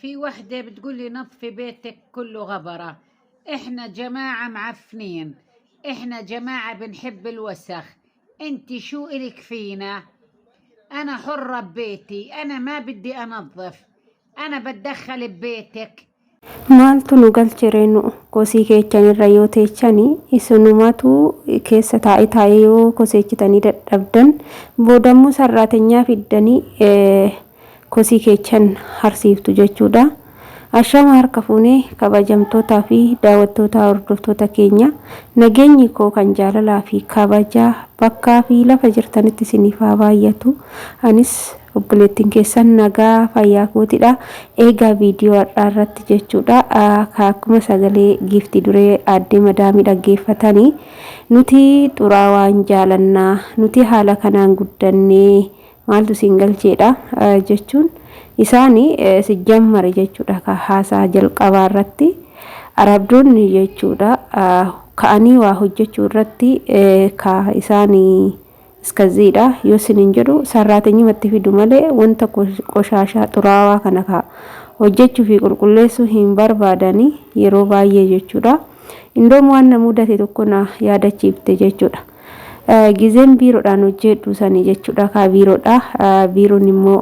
في وحدة بتقول لي نظفي بيتك كله غبرة. احنا جماعة معفنين، احنا جماعة بنحب الوسخ. انت شو إلك فينا؟ انا حرة ببيتي، انا ما بدي انظف، انا بتدخل ببيتك. Maaltu nu galchereenu kosii keechanirra yoo teechanii isinumatu keessa taa'ee yoo koseechitanii dadhabdan boodammoo sarraatenyaa fiddanii kosii keechan harsiiftu jechuudha. Ashama harka fuunee kabajamtootaa fi daawwattoota hordoftoota keenya nageenyi koo kan jaalalaa fi kabajaa bakkaa fi lafa jirtanitti isiniif haa baay'atu. Anis obboleettiin keessan nagaa fayyaa kootidha. Eegaa viidiyoo irratti jechuudha akkuma sagalee giiftii duree addee madaamii dhaggeeffatanii nuti xuraawaan jaalannaa, nuti haala kanaan guddannee maaltu siin galcheedha jechuun isaanii si jammare jechuudha. Ka haasaa jalqabaa irratti arabdoonni jechuudha ka'anii waa hojjechuu irratti ka isaanii iskazidha yoo sinin jedhu sarraatenyi matti fidu malee wanta qoshaashaa xuraawaa kana ka hojjechuu fi qulqulleessuu hin barbaadani yeroo baay'ee jechuudha. Indoom waan na mudate tokko na yaadachiifte jechuudha. Gizeen biiroodhaan hojjedhu sanii jechuudha. Ka biiroodha biiroon immoo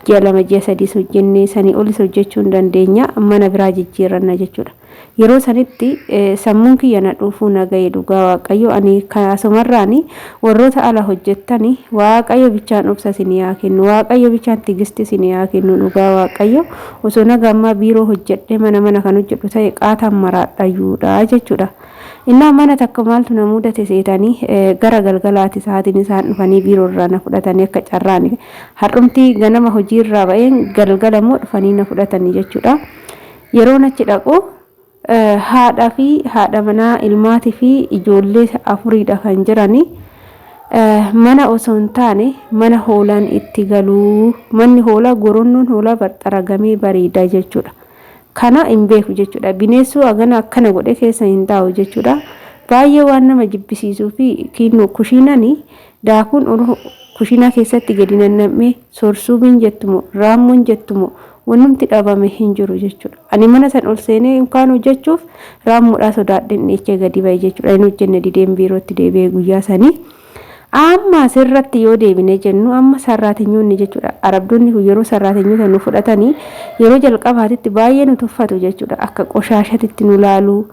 ji'a 2-3 hojjennee sanii olis hojjechuu hin dandeenya mana biraa jijjiirranna jechuudha. Yeroo sanitti sammuun kiyya na dhuufuu nagahee dhugaa waaqayyo ani kaasumarraani warroota ala hojjettani waaqayyo bichaan obsa isinii haa kennu, waaqayyo bichaan tigisti isinii haa kennu dhugaa waaqayyo. Osoo nagammaa biiroo hojjedhee mana kan hojjedhu ta'e qaataan maraadhayyuudha jechuudha. Innaa mana takka maaltu na mudate seetanii gara galgalaati sa'aatiin isaan dhufanii biiroo irraa na fudhatanii akka carraani har'umti ganama hojii irraa ba'een galgala immoo dhufanii na fudhatanii jechuudha. Yeroo achi dhaqu haadha manaa ilmaatii fi ijoollee afuriidha kan jirani. Mana osoo hin taane mana hoolaan itti galuu, manni hoolaa goronnoon hoolaa baxxaragamee bareeda jechuudha. Kana hin beeku jechuudha. Bineensuu agana akkana godhe keessa hin taa'u jechuudha. Baay'ee waan nama jibbisiisuu fi kiinnu kushiinanii daakuun kushiinaa keessatti gadi nannamee sorsuubiin jettumo raammoon jettumo wanumti dhabame hin jiru jechuudha. Ani mana san ol seenee kan hojjechuuf raammoodhaa sodaadhen dhechee gadi ba'e jechuudha. Inni hojjenne dideen biirootti deebi'ee guyyaa sanii. Amma sirratti yoo deebine jennu amma sarraatenyoonni jechuudha. Arabdoonni yeroo sarraatenyoota nu fudhatanii yeroo jalqabaatitti baay'ee nu tuffatu jechuudha. Akka qoshaashatitti nu laalu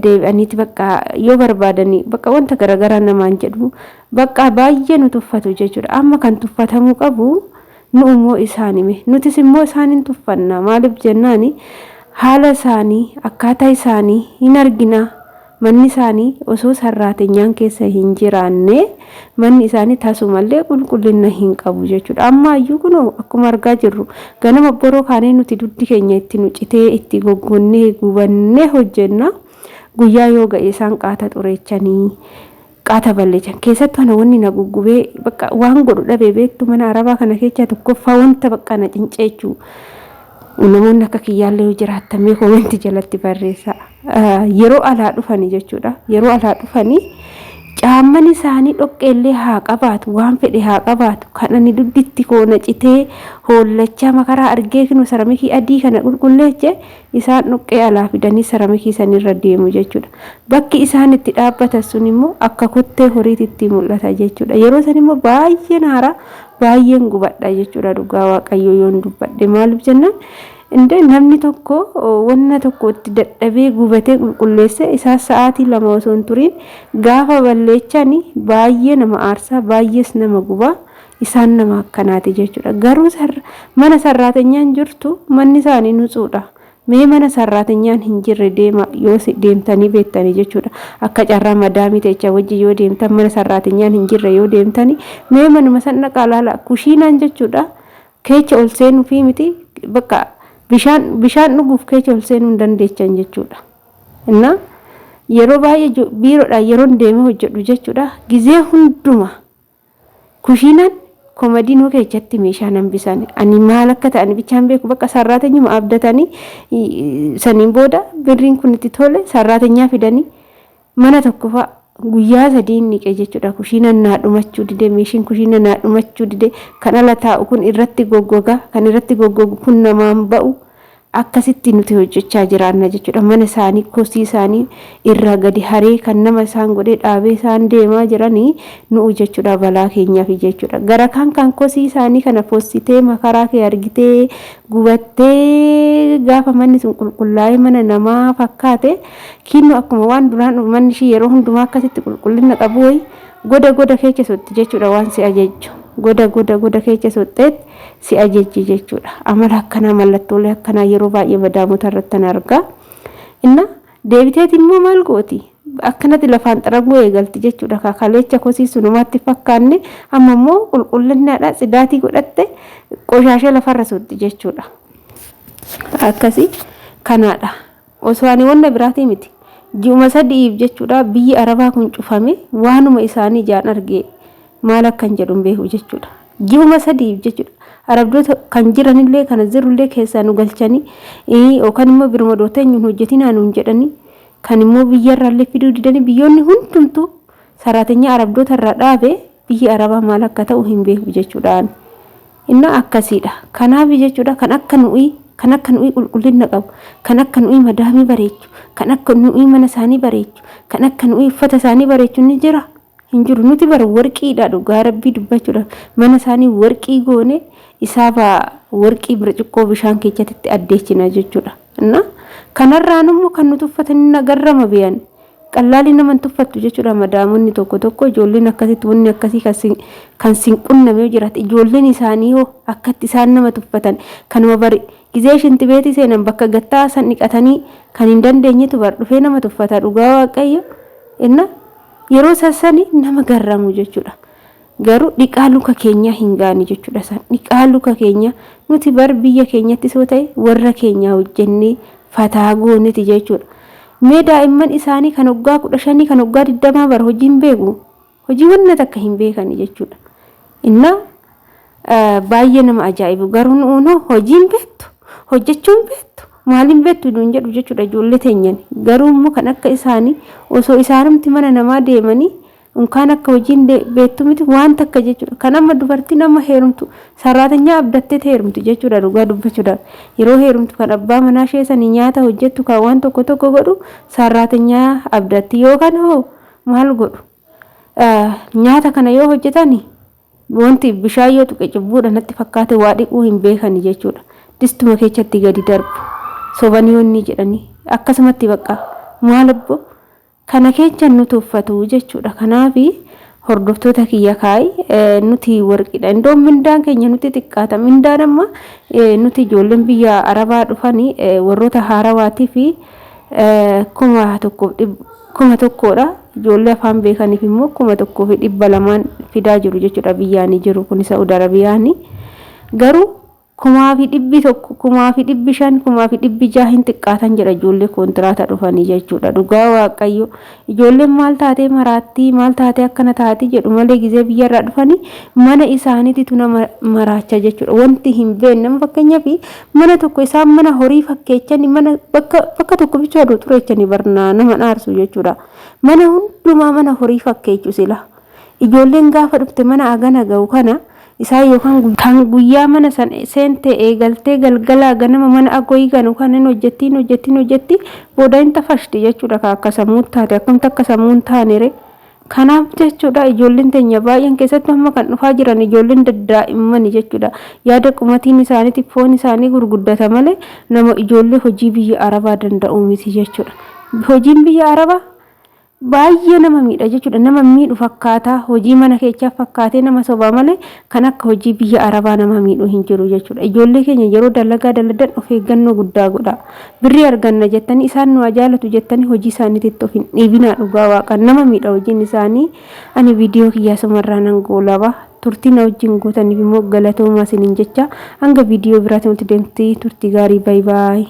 deebi'aniiti bakka yoo barbaadanii bakka wanta garagaraa namaan jedhu bakka baay'ee nu tuffatu jechuudha. Amma kan tuffatamuu qabu nu immoo isaanime nutis immoo isaanin tuffanna maaliif jennaani haala isaanii akkaataa isaanii hin argina. Manni isaanii osoo sarraatenyaan keessa hin jiraanne manni isaanii taasumallee qulqullina hin qabu jechuudha. Amma ayyuu kun akkuma argaa jirru ganama boroo kaanee nuti duddi keenya itti nu citee itti goggonnee gubannee hojjenna. Guyyaa yoo ga'e isaan qaata xureechanii qaata balleechan keessattuu ana wanni na guggubee bakka waan godhu dhabee beektu mana arabaa kana keessaa tokkoffaa wanta bakka na cinceechuu namoonni akka kiyyaallee yoo jiraattamee koomenti jalatti barreessa. Yeroo alaa dhufanii jechuudha. Yeroo alaa dhufanii caamman isaanii dhoqqeellee haa qabaatu waan fedhe haa qabaatu kan ani dudditti koona citee hollachaa makaraa argee kinu saramikii adii kana qulqulleeche isaan dhoqqee alaa fidanii saramikii sanirra deemu jechuudha. Bakki isaan itti dhaabbatan sun immoo akka kottee horiitti mul'ata jechuudha. Yeroo san immoo baay'ee naara baay'een gubadha jechuudha. Dhugaa waaqayyo yoon dubbadhe maaliif jennaan inde namni tokko wanna tokko itti dadhabee gubatee qulqulleesse isaa sa'aatii 2 osoo hin turin gaafa balleechani baay'ee nama aarsaa baay'ees nama gubaa isaan nama akkanaati jechuudha. Garuu mana sarraatenyaan jirtu manni isaanii nutsuudha. Mee mana sarraatenyaan hin jirre deema yoo deemtanii beektanii jechuudha. Akka carraa madaamii teecha wajji yoo deemtan mana sarraatenyaan hin jirre yoo deemtanii mee manuma san dhaqaa laala kushiinaan jechuudha. Keecha ol seenuu fi miti bakka bishaan dhuguuf keecha ol seenuu hin dandeechan jechuudha. Inna yeroo baay'ee biiroodhaan yeroo deemee hojjedhu jechuudha. Gizee hunduma kushiinaan komadiinoo keechatti meeshaa nambisan ani maal akka ta'an bichaan beeku bakka sarraatenyuma abdatanii saniin booda birriin kun itti tole sarraatenyaa fidanii mana tokko fa'a guyyaa sadii niqe jechuudha. Kushiina naa dhumachuu dide, meeshiin kushiina naa dhumachuu dide, kan ala taa'u kun irratti goggoga, kan irratti goggogu kun namaan ba'u. Akkasitti nuti hojjechaa jiraanna jechuudha. Mana isaanii kosii isaanii irraa gadi haree kan nama isaan godhee dhaabee isaan deemaa jiranii nu'u jechuudha balaa keenyaaf jechuudha. Gara kan kosii isaanii kana fossitee makaraa kee argitee gubattee gaafa manni sun qulqullaa'ee mana namaa fakkaate kinnu akkuma waan duraan manni ishii yeroo hundumaa akkasitti qulqullina qabu wayi goda keessa sotti jechuudha waan si ajajju. Goda keessa sotteet si ajajji jechuudha. Amala akkanaa mallattoolee akkanaa yeroo baay'ee madaamota irratti argaa. Inna deebiteet immoo maal gooti? Akkanatti lafaan xaraguu eegalti jechuudha. Kaleecha kosii sunumaatti fakkaanne amma immoo qulqullinaadha sidaatii godhatte qoshaashee lafarra sotti jechuudha. Akkasii kanaadha. Osoo ani wanna biraatii miti. Ji'uma sadiif jechuudha biyyi Arabaa kun cufame waanuma isaanii jaan argee maal akkan jedhuun beeku jechuudha. Ji'uma sadiif jechuudha. Arabdoota kan jiranillee kana jirullee keessaa nu galchanii yookaan immoo birmadoota eenyuun hojjetinaa nuun jedhanii kan immoo biyyarraallee fiduu didanii biyyoonni hundumtuu saraatenyaa Arabdoota irraa dhaabee biyyi Arabaa maal akka ta'u hin beeku jechuudhaan. Inna akkasiidha. Kanaaf jechuudha kan akka nuyi qulqullina qabu, kan akka nuyi madaamii bareechu, kan akka nuyi mana isaanii bareechu, kan akka nuyi uffata isaanii bareechu ni jira. Hin jiru. Nuti bara warqiidha dhugaa rabbii dubbachuudha. Mana isaanii warqii goone isaaf warqii birciqoo bishaan keessatti addeechina jechuudha. Inna kanarraan immoo kan nuti uffatanii nagarrama beeyan. Qallaali nama tuffattu jechuudha madaamonni tokko ijoolleen akkasitti wanni akkasii kan sinqunnamee jiraate ijoolleen isaanii hoo akkatti isaan nama tuffatan kanuma bari gizee shintibeetii seenan bakka gattaa san dhiqatanii kan hin dandeenyetu bar dhufee nama tuffata dhugaa waaqayyo. Inna yeroo sassani nama garramu jechuudha. Garuu dhiqaa luka keenya hin gaani jechuudha san. Dhiqaa luka keenya nuti bar biyya keenyatti soo ta'e warra keenya hojjennee fataa gooneti jechuudha. Mee daa'imman isaanii kan waggaa 15 kan waggaa 20 bar hojiin beeku. Hojii wanna takka hin beekani jechuudha. Inna baay'ee nama ajaa'ibu garuu nuunoo hojiin beektu, hojjechuun beektu. Maaliin beektu nuun jedhu jechuudha ijoollee teenyan. Garuu immoo kan akka isaanii osoo isaanumti mana namaa deemanii unkaan akka hojiin beektu miti waan takka jechuudha. Kan amma dubartiin amma heerumtu saraatenyaa abdattee heerumtu jechuudha dhugaa dubbachuudha. Yeroo heerumtu kan abbaa manaa ishee sanii nyaata hojjettu kan waan tokko godhu saraatenyaa abdatti yookaan hoo maal godhu? Nyaata kana yoo hojjetani wanti bishaan yoo tuqe cubbuudha natti fakkaate waa dhiquu hin beekani jechuudha. Distuma keessatti gadi darbu. Sobaniyoonni jedhanii akkasumatti bakka maal abbo kana keessa nuti uffatu jechuudha. Kanaafi hordoftoota kiyya kaay nuti warqidha. Indoon mindaan keenya nuti xiqqaata. Mindaan amma nuti ijoolleen biyya Arabaa dhufanii warroota haarawaatii fi kuma tokkodha. Ijoollee afaan beekaniif immoo 1,200 fidaa jiru jechuudha biyyaanii jiru kun Saudi Arabiyaanii. Garuu 1,100 1,500 1,600 hin xiqqaatan jedha ijoollee kontiraata dhufanii jechuudha. Dhugaa waaqayyo ijoolleen maal taatee maraattii maal taatee akkana taati jedhu malee gizee biyyarraa dhufanii mana isaaniitu nama maraacha jechuudha. Wanti hin beekne fakkeenyaaf mana tokko isaan mana horii fakkeechanii mana bakka tokko bicha aduu xureechanii barnaa nama dhaarsu jechuudha. Mana hundumaa mana horii fakkeechu sila ijoolleen gaafa dhufte mana agana ga'u kana isaa yookaan kan guyyaa mana san seente eegaltee galgala ganama mana agoyi ganu kanin hojjetti booda hin tafashti jechuudha. Akka sammuu taate akkamta akka sammuu taanere kanaaf jechuudha ijoolleen teenya baay'een keessatti amma kan dhufaa jiran ijoolleen daa'imman jechuudha. Yaada qumatiin isaaniitiif foon isaanii gurguddata malee nama ijoollee hojii biyya Arabaa danda'u miti jechuudha. Hojiin biyya Arabaa baay'ee nama miidha jechuudha. Nama miidhu fakkaata hojii mana keessaa fakkaatee nama sobaa malee kan akka hojii biyya Arabaa nama miidhu hin jiru jechuudha. Ijoollee keenya yeroo dalagaa daladan of eeggannoo guddaa godha. Birrii arganna jettanii isaan nu jaalatu jettanii hojii isaaniitti of hin dhiibinaa dhugaa waaqan nama miidha hojiin isaanii. Ani viidiyoo kiyyaa sumarraa nan goolaba. Turtii na wajjin gootaniif immoo galatoomaa isiniin jecha hanga viidiyoo biraatiin walitti deemti turtii gaarii baay'ee.